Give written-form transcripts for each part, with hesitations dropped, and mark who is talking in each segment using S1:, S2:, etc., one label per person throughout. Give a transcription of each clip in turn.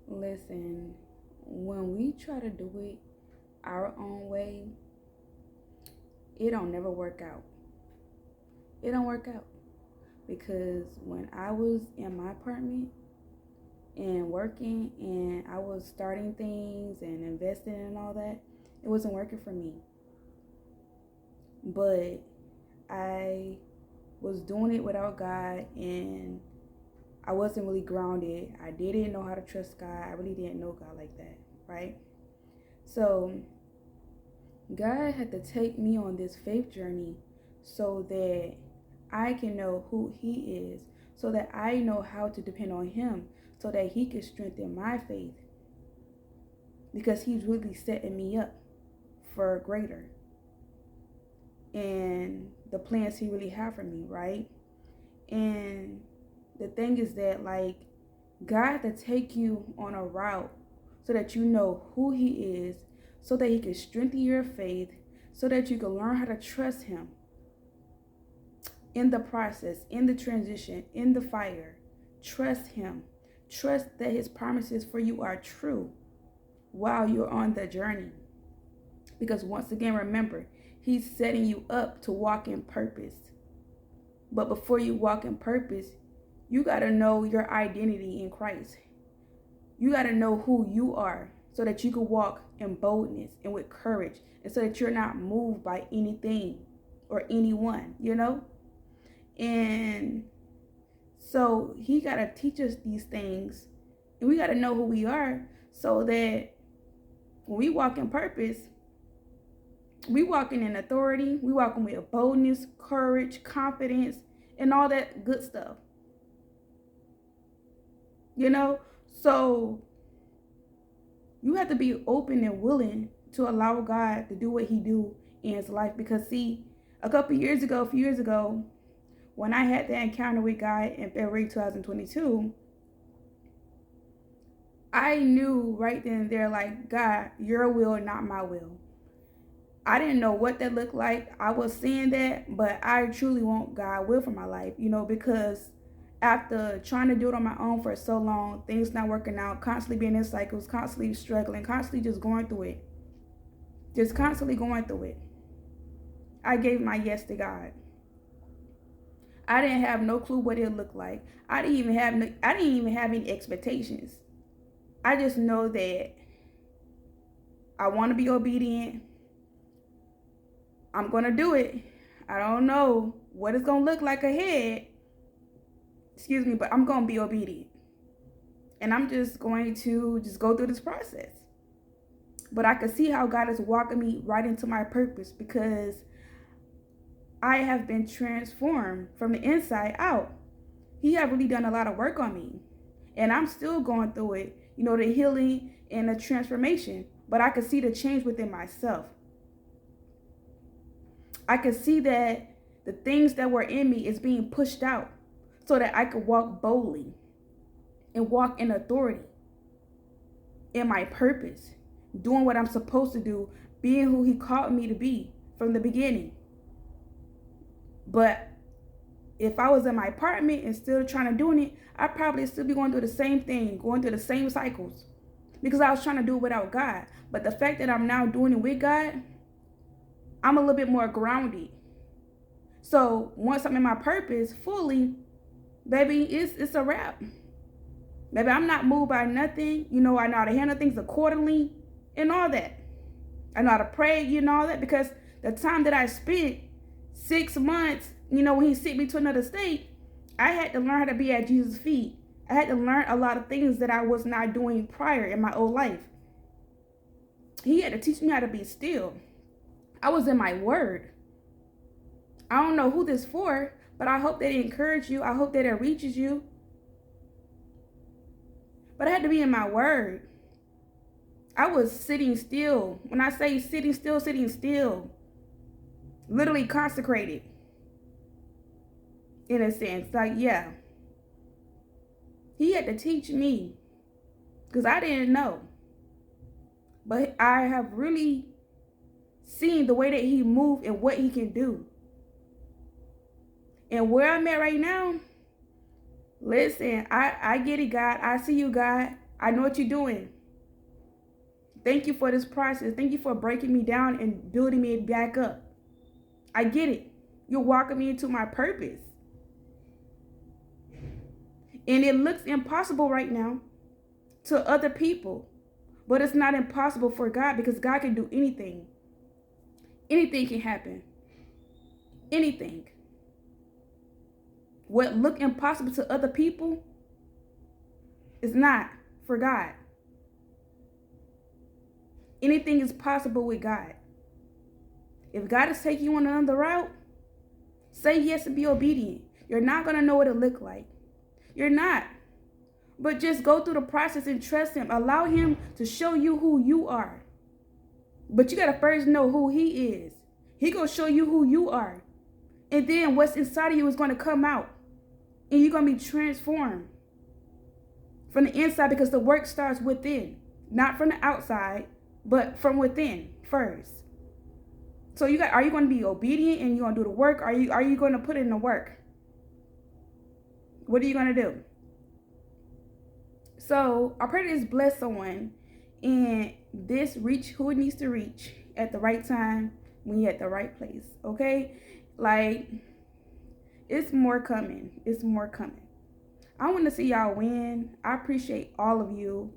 S1: Listen, when we try to do it our own way, it don't never work out. It don't work out. Because when I was in my apartment and working and I was starting things and investing and all that, it wasn't working for me. But I was doing it without God, and I wasn't really grounded. I didn't know how to trust God. I really didn't know God like that, right? So God had to take me on this faith journey so that I can know who He is, so that I know how to depend on Him, so that He can strengthen my faith, because He's really setting me up for greater and the plans He really have for me, right? And the thing is that, like, God had to take you on a route so that you know who He is, so that He can strengthen your faith, so that you can learn how to trust Him in the process, in the transition, in the fire. Trust Him. Trust that His promises for you are true while you're on the journey. Because once again, remember, He's setting you up to walk in purpose. But before you walk in purpose, you got to know your identity in Christ. You got to know who you are so that you can walk in boldness and with courage, and so that you're not moved by anything or anyone, And so He got to teach us these things, and we got to know who we are, so that when we walk in purpose, we walking in authority, we walking with boldness, courage, confidence, and all that good stuff. So you have to be open and willing to allow God to do what He do in His life. Because see, a few years ago, when I had that encounter with God in February 2022, I knew right then and there, like, God, your will, not my will. I didn't know what that looked like. I was saying that, but I truly want God's will for my life, because after trying to do it on my own for so long, things not working out, constantly being in cycles, constantly struggling, constantly just going through it. Just constantly going through it. I gave my yes to God. I didn't have no clue what it looked like. I didn't even have any expectations. I just know that I want to be obedient. I'm going to do it. I don't know what it's going to look like ahead. But I'm going to be obedient. And I'm just going to go through this process. But I can see how God is walking me right into my purpose, because I have been transformed from the inside out. He has really done a lot of work on me. And I'm still going through it, the healing and the transformation. But I can see the change within myself. I can see that the things that were in me is being pushed out, so that I could walk boldly and walk in authority in my purpose, doing what I'm supposed to do, being who He called me to be from the beginning. But if I was in my apartment and still trying to do it, I'd probably still be going through the same thing, going through the same cycles, because I was trying to do it without God. But the fact that I'm now doing it with God, I'm a little bit more grounded. So once I'm in my purpose fully, baby, it's a wrap. Baby, I'm not moved by nothing. I know how to handle things accordingly and all that. I know how to pray, all that, because the time that I spent, 6 months, when He sent me to another state, I had to learn how to be at Jesus' feet. I had to learn a lot of things that I was not doing prior in my old life. He had to teach me how to be still. I was in my word. I don't know who this for, but I hope that it encourages you. I hope that it reaches you. But I had to be in my word. I was sitting still. When I say sitting still, literally consecrated. In a sense, like, yeah. He had to teach me, because I didn't know. But I have really seen the way that He moved and what He can do. And where I'm at right now, listen, I get it, God. I see you, God. I know what you're doing. Thank you for this process. Thank you for breaking me down and building me back up. I get it. You're walking me into my purpose. And it looks impossible right now to other people. But it's not impossible for God, because God can do anything. Anything can happen. Anything. What look impossible to other people is not for God. Anything is possible with God. If God is taking you on another route, say yes and be obedient. You're not going to know what it look like. You're not. But just go through the process and trust him. Allow him to show you who you are. But you got to first know who he is. He going to show you who you are. And then what's inside of you is going to come out. And you're going to be transformed from the inside, because the work starts within. Not from the outside, but from within first. So are you going to be obedient and you're going to do the work? Are you going to put in the work? What are you going to do? So I pray this bless someone, and this reach who it needs to reach at the right time when you're at the right place. Okay? Like, it's more coming. It's more coming. I want to see y'all win. I appreciate all of you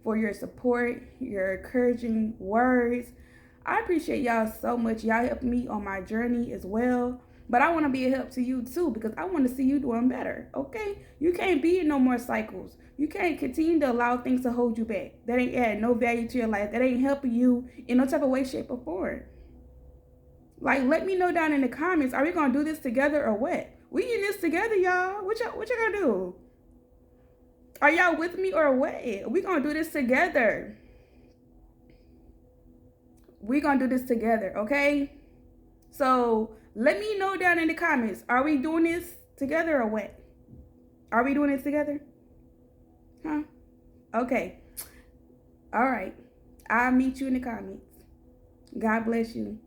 S1: for your support, your encouraging words. I appreciate y'all so much. Y'all helped me on my journey as well. But I want to be a help to you too, because I want to see you doing better. Okay? You can't be in no more cycles. You can't continue to allow things to hold you back. That ain't add no value to your life. That ain't helping you in no type of way, shape, or form. Like, let me know down in the comments. Are we gonna do this together or what? We in this together, y'all. What y'all gonna do? Are y'all with me or what? We gonna do this together. We gonna do this together, okay? So let me know down in the comments. Are we doing this together or what? Are we doing this together? Huh? Okay. All right. I'll meet you in the comments. God bless you.